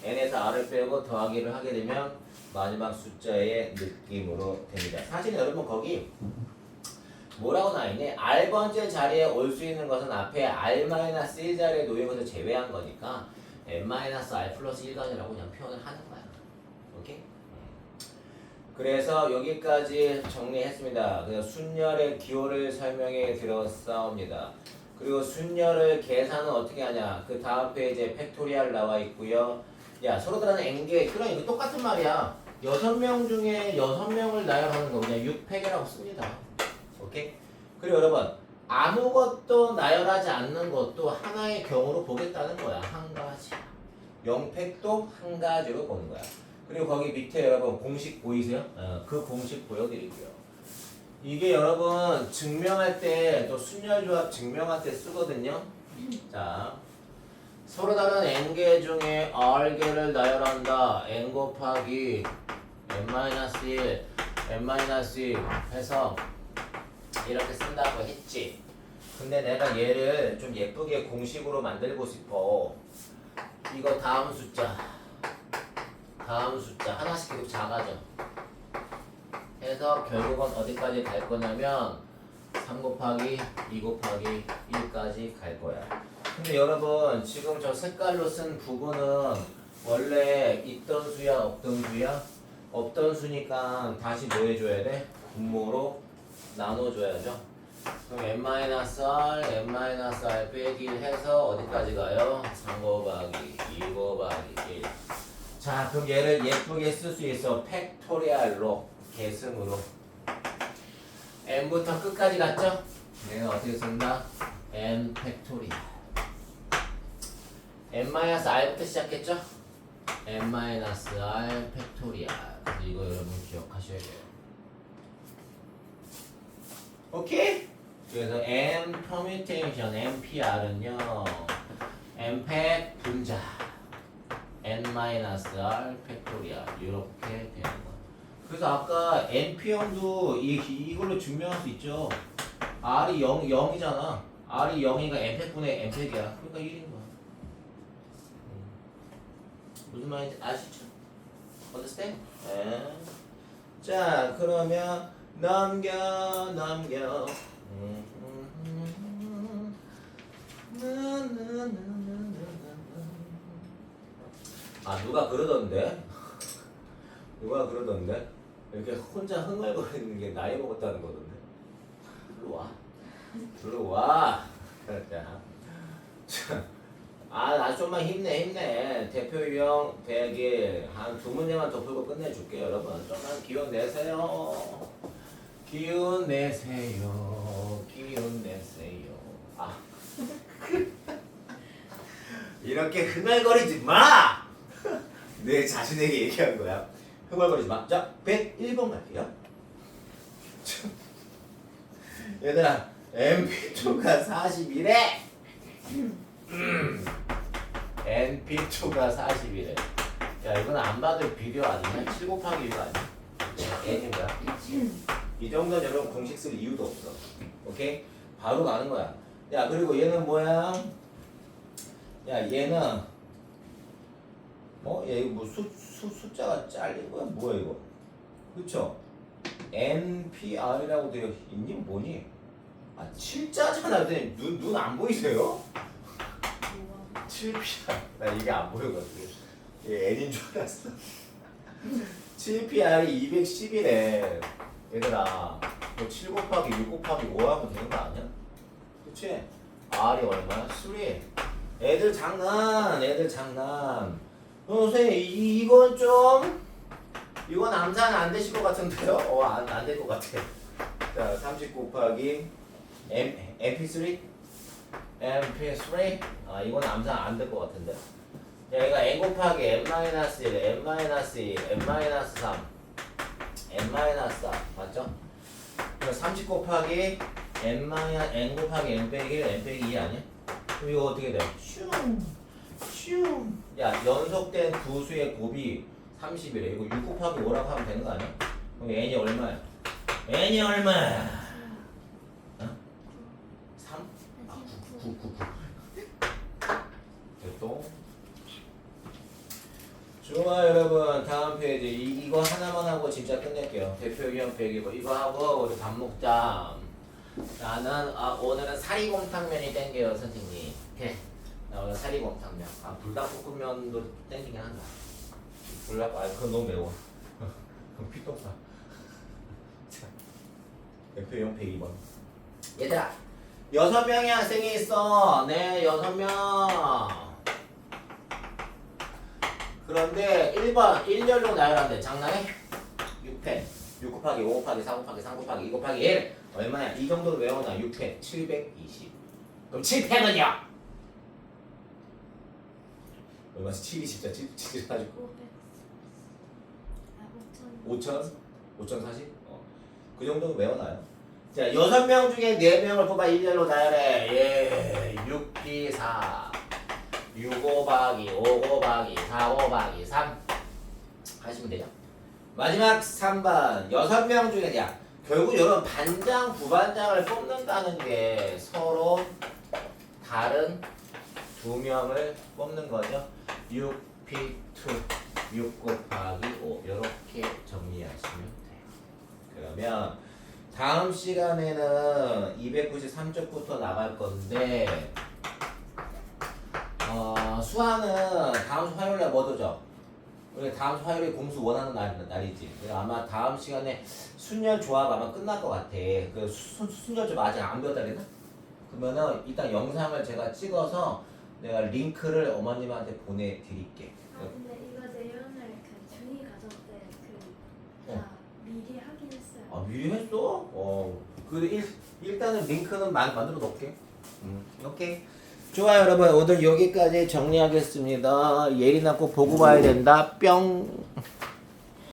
n에서 r을 빼고 더하기를 하게 되면 마지막 숫자의 느낌으로 됩니다. 사실 여러분 거기 뭐라고 나와있네? r번째 자리에 올 수 있는 것은 앞에 r-1 자리에 놓인 것을 제외한 거니까 n-r 플러스 1까지라고 그냥 표현을 하는 거야. 오케이? 그래서 여기까지 정리했습니다. 그래서 순열의 기호를 설명해 드렸사옵니다. 그리고 순열을 계산은 어떻게 하냐? 그 다음 페이지에 팩토리얼 나와 있고요. 야 서로 다른 n개 그럼 이거 똑같은 말이야. 6명 중에 6명을 나열하는 거 그냥 6팩이라고 씁니다. 오케이? 그리고 여러분 아무것도 나열하지 않는 것도 하나의 경우로 보겠다는 거야. 한 가지. 0팩도 한 가지로 보는 거야. 그리고 거기 밑에 여러분 공식 보이세요? 그 공식 보여드릴게요. 이게 여러분 증명할 때 또 순열조합 증명할 때 쓰거든요. 자, 서로 다른 n개 중에 r개를 나열한다. n 곱하기 n-1, n-2 해서 이렇게 쓴다고 했지. 근데 내가 얘를 좀 예쁘게 공식으로 만들고 싶어. 이거 다음 숫자 하나씩 계속 작아져. 해서 결국은 어디까지 갈 거냐면 3 곱하기 2 곱하기 1까지 갈 거야. 근데 여러분 지금 저 색깔로 쓴 부분은 원래 있던 수야 없던 수야? 없던 수니까 다시 뭐 해줘야 돼? 분모로 나눠줘야죠. 그럼 n-r, n-r 빼기 해서 어디까지 가요? 3 곱하기 2 곱하기 1. 자 그럼 얘를 예쁘게 쓸 수 있어. 팩토리얼로 계승으로 n부터 끝까지 갔죠? 얘는 어떻게 쓴다? n 팩토리얼 n-r부터 시작했죠? n-r 팩토리얼. 그래서 이거 여러분 기억하셔야 돼요. 오케이? 그래서 n permutation npr은요 n팩 분자 n-r 팩토리얼 이렇게 되는 거. 그래서 아까 np형도 이걸로 증명할 수 있죠. r이 0이잖아. r이 0이니까 n팩분의 n팩이야. 그러니까 1인 거야. 무슨 말인지 아시죠? understand? 자 그러면 넘겨 아 누가 그러던데 이렇게 혼자 흥얼거리는 게 나이 먹었다는 거던데. 들어와 나 좀만 힘내. 대표 유형 100일 한 2문제만 더 풀고 끝내줄게요. 여러분 좀만 기운 내세요. 이렇게 흥얼거리지 마. 내 자신에게 얘기한 거야. 흥얼거리지 마. 자 101번 갈게요. 얘들아 MP2가 41에 NP2가 41에 야 이건 안 받을 비디오 아니냐? 7 곱하기 1가 아니야? N인가? 이 정도는 여러분 공식 쓸 이유도 없어. 오케이? 바로 가는 거야. 야 그리고 얘는 뭐야? 야 얘는 얘 이거 뭐 숫자가 잘린 거야? 뭐야 이거? 그쵸? NPR이라고 되어 있니? 뭐니? 7자잖아. 눈 안 보이세요? 7PR. 나 이게 안 보여가지고. 얘 N인 줄 알았어. 7PR이 210이래. 얘들아, 7 곱하기 6 곱하기 5 하면 되는 거 아니야? 그치? R이 얼마야? 3. 애들 장난. 선생님, 이건 암산 안 되실 것 같은데요? 안 될 것 같아. 자, 30 곱하기 MP3? MP3? 이건 암산 안 될 것 같은데. 야, 얘가 n 곱하기 n-1, n-2, n-3, n-4 맞죠? 그럼 30 곱하기 n 곱하기 n 빼기 1, n 빼기 2 아니야? 그럼 이거 어떻게 돼? 슝. 야, 연속된 두 수의 곱이 30이래. 이거 6 곱하기 5라고 하면 되는 거 아니야? 그럼 n이 얼마야? n이 얼마야? 3? 9. 됐또? 좋아 여러분 다음 페이지 이거 하나만 하고 진짜 끝낼게요. 대표 유형 빼기고 이거 하고 우리 밥 먹자. 나는 오늘은 사리곰탕면이 땡겨요 선생님. 오케이. 나 오늘 사리곰탕면. 불닭볶음면도 땡기긴 한다. 그건 너무 매워. 그럼 피떡사. 대표 유형 102번. 얘들아 6명의 학생이 있어. 네 6명. 그런데 1번 일렬로 나열하는데 장난해? 6회 6 곱하기 5 곱하기 4 곱하기 3 곱하기 2 곱하기 1 얼마야? 이 정도로 외워놔. 6회 720. 그럼 7회는요? 얼마지? 720자 7 가지고 5천 5,040? 그 정도는 외워놔요. 자, 6명 중에 4명을 뽑아 일렬로 나열해. 6B4 6 곱하기 5 곱하기 4 곱하기 3 하시면 되죠. 마지막 3번 6명 중에 결국 이런 반장, 부반장을 뽑는다는 게 서로 다른 2명을 뽑는 거죠. 6P2 6 곱하기 5 이렇게 정리하시면 돼요. 그러면 다음 시간에는 293쪽부터 나갈 건데 수학은 다음 주 화요일에 뭐 도죠? 우리 다음 주 화요일에 공수 원하는 날이지. 아마 다음 시간에 순열 조합 아마 끝날 것 같아. 그 순열 조합 아직 안 배웠다 그랬나? 그러면은 일단 영상을 제가 찍어서 내가 링크를 어머님한테 보내드릴게. 아 근데 이거 내용을 그 중이 가족 때그다 미리 하긴 했어요. 아 미리 했어? 일단은 링크는 만들어 놓을게. 오케이. 좋아요 여러분 오늘 여기까지 정리하겠습니다. 예린아 꼭 보고 봐야 된다. 뿅.